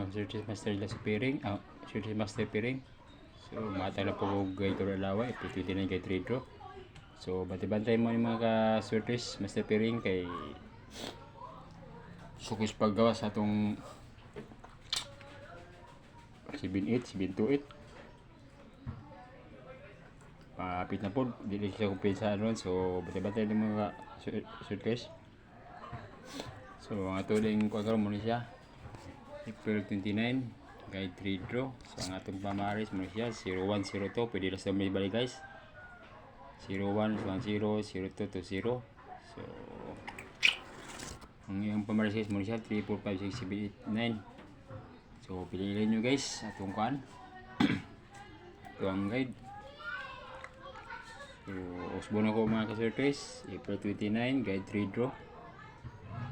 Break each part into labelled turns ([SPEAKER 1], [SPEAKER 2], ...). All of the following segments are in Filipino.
[SPEAKER 1] Searches master nila sa piring. Searches master piring. So, mata na po gay ko lalawa. Ipitutin na kay trade draw. So, bantay-bantay mo yung mga ka-searches master piring kay sukis paggawa sa atong 728. Papit na po. Dili siya kumpensa ron. So, bantay-bantay yung mga searches. So, ang ato din ko agaro muna siya. April 29, guide 3 draw. So, ang atong pamaris muna siya, 0102. Pwede na sa may balik guys. 0110, 0220. So, ang iyong pamaris guys muna siya, 3, 4, 5, 6, 7, 8, 9. So, piliin nyo guys, atong kuhan. Ito ang guide. So, usbon ako mga ka-surface. April 29, guide 3 draw.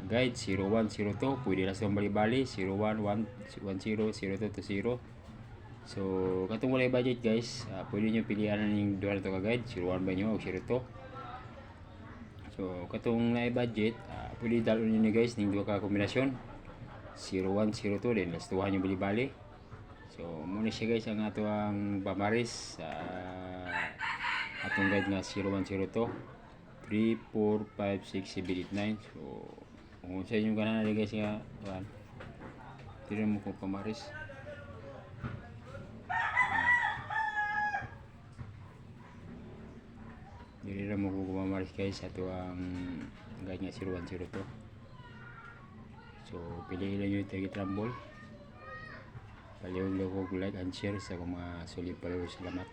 [SPEAKER 1] Guide 0102, pwede na sa bali-bali 0110, 0220. So katong walay budget guys, pwede nyo pilihan ng duha na to ka guide, 01 ba nyo o 02. So katong na budget, pwede dalon nyo guys ng duha ka kombinasyon, 0102 din last tuhan nyo bali-bali. So muna siya guys ang ato ang pamaris atong guide nga 0102, 3, 4, 5, 6, 7, 8, 9. So kung sa inyong kanan na guys nga tira mo kung pamaris. Tira mo kung pamaris guys. Ito ang guide nga 0102. So piliin lang nyo yung trambol. Paliw ko like and share sa mga sulit paliw. Salamat.